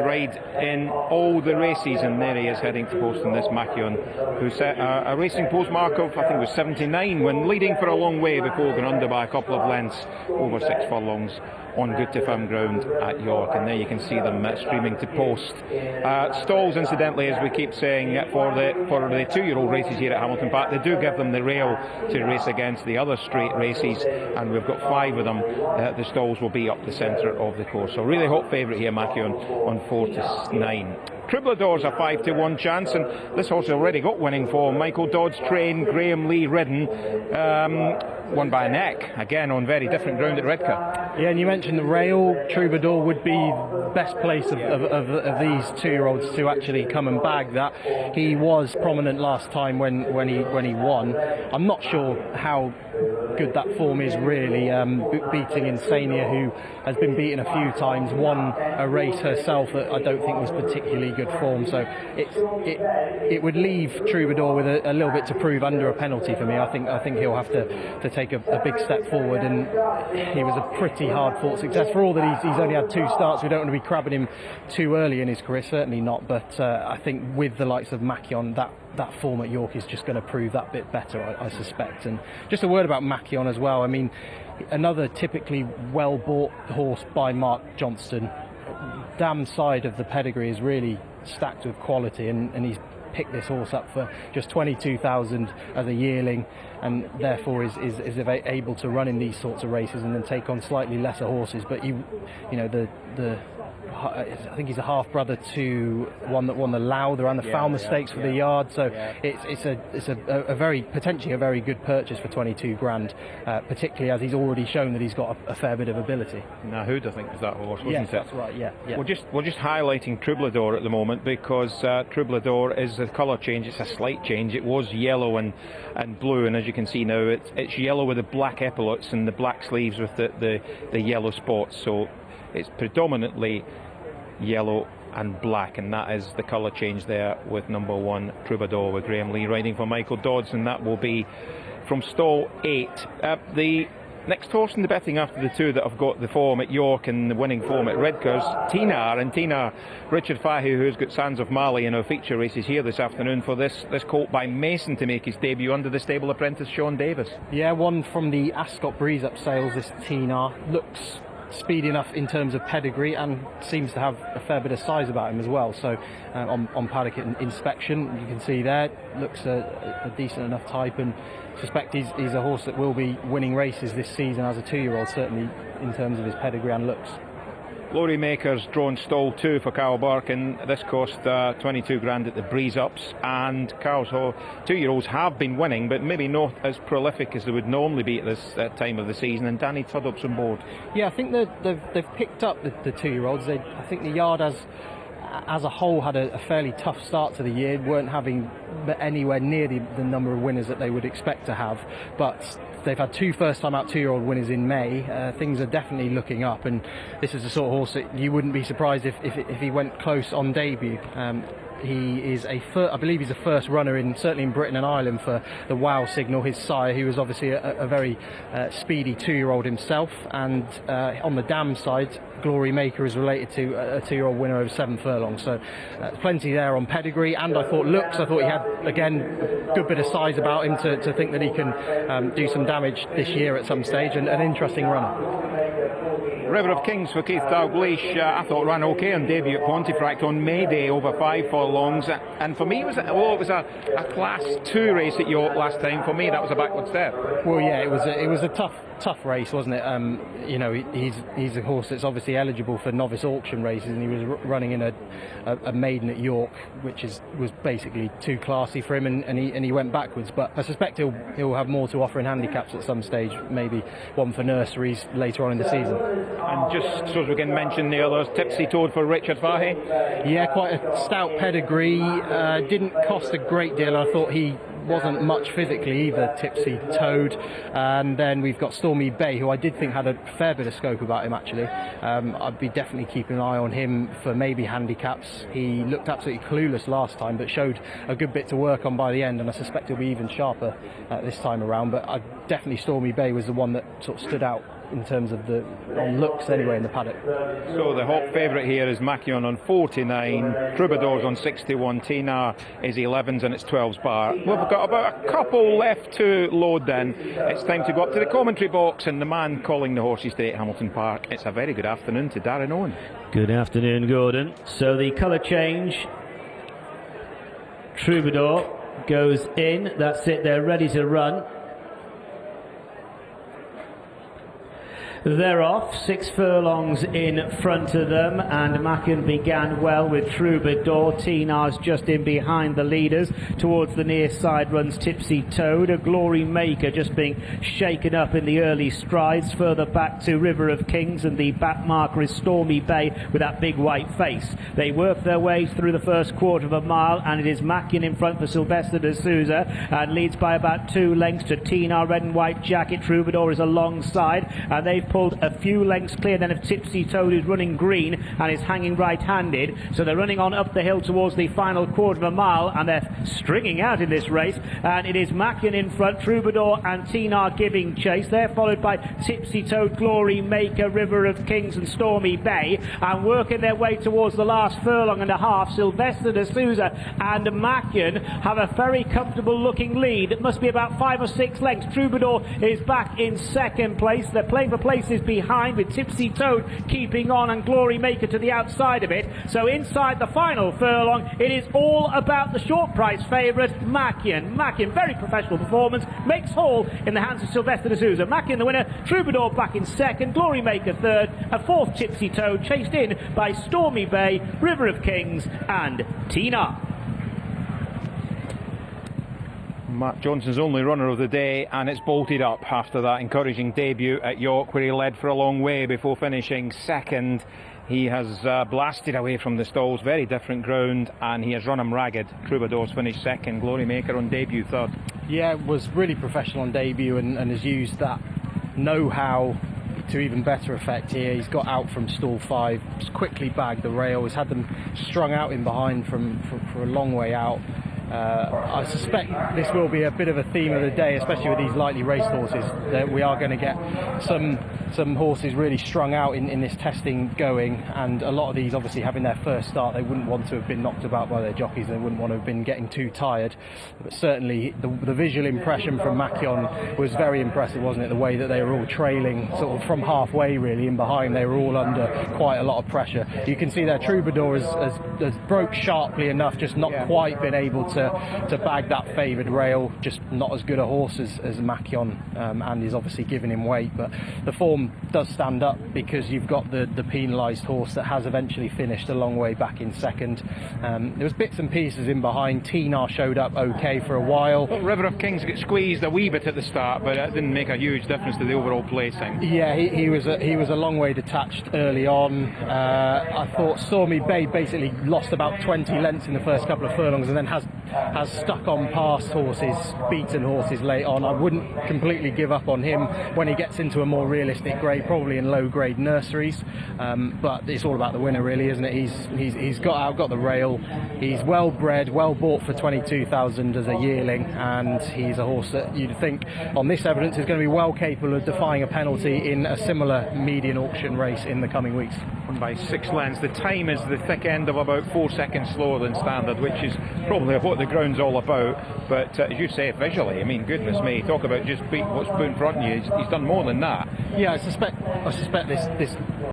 Ride in all the races, and there he is heading to post in this Makyon, who set a racing post mark of, I think it was 79, when leading for a long way before going under by a couple of lengths over 6 furlongs on good to firm ground at York. And there you can see them streaming to post. Stalls, incidentally, as we keep saying, for the 2-year-old races here at Hamilton Park, they do give them the rail to race against the other straight races, and we've got 5 of them. The stalls will be up the centre of the course. So really hot favourite here, Makyon, on 4 to 9. Troubadour's a 5 to 1 chance, and this horse has already got winning form. Michael Dodd's trained, Graham Lee ridden, won by a neck, again on very different ground at Redcar. Yeah, and you mentioned the rail. Troubadour would be the best place of these 2-year-olds to actually come and bag that. He was prominent last time when he won. I'm not sure how good that form is really, beating Insania, who has been beaten a few times, won a race herself that I don't think was particularly good form, so it would leave Troubadour with a little bit to prove under a penalty for me. I think he'll have to take a big step forward, and he was a pretty hard fought success. For all that he's only had 2 starts, we don't want to be crabbing him too early in his career, certainly not, but I think with the likes of Makyon, that form at York is just going to prove that bit better, I suspect. And just a word about Makyon as well. I mean, another typically well-bought horse by Mark Johnston. Damn side of the pedigree is really stacked with quality, and he's picked this horse up for just 22,000 as a yearling, and therefore is able to run in these sorts of races and then take on slightly lesser horses. But I think he's a half brother to one that won the Lowther and the Falmouth Stakes for the Yard, so it's a very potentially a very good purchase for 22 grand, particularly as he's already shown that he's got a fair bit of ability. Now, who'd I think was that horse, wasn't it? That's right. Yeah. We're just highlighting Troubadour at the moment because Troubadour is a colour change. It's a slight change. It was yellow and blue, and as you can see now, it's yellow with the black epaulets and the black sleeves with the yellow spots. So it's predominantly yellow and black, and that is the colour change there with number 1 Troubadour, with Graham Lee riding for Michael Dodds, and that will be from stall 8. The next horse in the betting after the 2 that have got the form at York and the winning form at Redcar's, Tina, Richard Fahey, who's got Sands of Mali in our feature races here this afternoon for this colt by Mason to make his debut under the stable apprentice Sean Davis. Yeah, one from the Ascot Breeze Up sales. This Tina looks speedy enough in terms of pedigree and seems to have a fair bit of size about him as well. So on paddock inspection, you can see there, looks a decent enough type, and suspect he's a horse that will be winning races this season as a 2-year-old, certainly in terms of his pedigree and looks. Lorry Maker's drawn stall 2 for Carl Burke, and this cost 22 grand at the Breeze Ups. And Carl's 2-year-olds have been winning, but maybe not as prolific as they would normally be at this time of the season. And Danny Tuddup's on board. Yeah, I think they've picked up the 2-year-olds. I think the yard as a whole had a fairly tough start to the year, weren't having anywhere near the number of winners that they would expect to have, but they've had 2 first-time out 2-year-old winners in May. Things are definitely looking up, and this is the sort of horse that you wouldn't be surprised if he went close on debut. He is I believe he's a first runner certainly in Britain and Ireland for the Wow Signal, his sire, who was obviously a very speedy 2-year-old himself. And on the dam side, Glory Maker is related to a 2-year-old winner over 7 furlongs. So plenty there on pedigree, and I thought he had, again, a good bit of size about him to think that he can do some damage this year at some stage, and an interesting runner. River of Kings for Keith Dalgleish, I thought ran okay on debut at Pontefract on May Day over 5 furlongs, and for me it was a class 2 race at York last time. For me that was a backward step. Well, yeah, it was a tough race, wasn't it? He's a horse that's obviously eligible for novice auction races, and he was running in a maiden at York, which was basically too classy for him, and he went backwards. But I suspect he'll have more to offer in handicaps at some stage, maybe one for nurseries later on in the season. And just so we can mention the others, Tipsy Toad for Richard Fahey. Yeah, quite a stout pedigree. Didn't cost a great deal. I thought he wasn't much physically either, Tipsy Toad. And then we've got Stormy Bay, who I did think had a fair bit of scope about him actually. I'd be definitely keeping an eye on him for maybe handicaps. He looked absolutely clueless last time, but showed a good bit to work on by the end, and I suspect he'll be even sharper this time around. But definitely Stormy Bay was the one that sort of stood out in terms of the on looks anyway in the paddock. So the hot favourite here is Makyon on 49, Troubadour's on 61, Tina is 11s and it's 12s bar. We've got about a couple left to load then. It's time to go up to the commentary box and the man calling the horses today at Hamilton Park. It's a very good afternoon to Darren Owen. Good afternoon, Gordon. So the colour change, Troubadour goes in, that's it, they're ready to run. They're off, 6 furlongs in front of them, and Makyon began well with Troubadour. Tinar's just in behind the leaders. Towards the near side runs Tipsy Toad, a Glory Maker just being shaken up in the early strides. Further back to River of Kings, and the back marker is Stormy Bay with that big white face. They work their way through the first quarter of a mile, and it is Makyon in front for Sylvester de Souza, and leads by about 2 lengths to Tinar, red and white jacket. Troubadour is alongside, and they've pulled a few lengths clear then of Tipsy Toad, who's running green and is hanging right-handed. So they're running on up the hill towards the final quarter of a mile, and they're stringing out in this race, and it is Makyon in front, Troubadour and Tinar giving chase. They're followed by Tipsy Toad, Glory Maker, River of Kings and Stormy Bay, and working their way towards the last furlong and a half. Sylvester de Souza and Makyon have a very comfortable looking lead. It must be about 5 or 6 lengths. Troubadour is back in second place. They're playing for places behind, with Tipsy Toad keeping on and Glory Maker to the outside of it. So inside the final furlong, it is all about the short price favourite, Makyon. Makyon, very professional performance, makes haul in the hands of Sylvester de Souza. Makyon the winner, Troubadour back in second, Glory Maker third, a fourth Tipsy Toad, chased in by Stormy Bay, River of Kings and Tina. Matt Johnson's only runner of the day, and it's bolted up after that encouraging debut at York, where he led for a long way before finishing second. He has blasted away from the stalls, very different ground, and he has run him ragged. Troubadour's finished second, Glory Maker on debut third. Yeah, was really professional on debut and has used that know-how to even better effect here. He's got out from stall 5, quickly bagged the rail, has had them strung out in behind for a long way out. I suspect this will be a bit of a theme of the day, especially with these lightly raced horses, that we are going to get some horses really strung out in this testing going, and a lot of these obviously having their first start, they wouldn't want to have been knocked about by their jockeys, they wouldn't want to have been getting too tired. But certainly the visual impression from Makyon was very impressive, wasn't it? The way that they were all trailing sort of from halfway really in behind, they were all under quite a lot of pressure. You can see their Troubadour has broke sharply enough, just not quite been able to bag that favoured rail, just not as good a horse as Makyon, and is obviously giving him weight, but the form does stand up because you've got the penalised horse that has eventually finished a long way back in second. There was bits and pieces in behind. Tinar showed up okay for a while. Well, River of Kings got squeezed a wee bit at the start, but it didn't make a huge difference to the overall placing. Yeah, he was a long way detached early on. I thought Stormy Bay basically lost about 20 lengths in the first couple of furlongs, and then has stuck on past horses, beaten horses late on. I wouldn't completely give up on him when he gets into a more realistic grade, probably in low grade nurseries, but it's all about the winner really, isn't it? He's got the rail, he's well bred, well bought for 22,000 as a yearling, and he's a horse that you'd think on this evidence is going to be well capable of defying a penalty in a similar median auction race in the coming weeks. Won by 6 lengths. The time is the thick end of about 4 seconds slower than standard, which is probably what the ground's all about. But as you say, visually, I mean, goodness me, talk about just beat what's put in front of you. He's done more than that. Yeah, I suspect this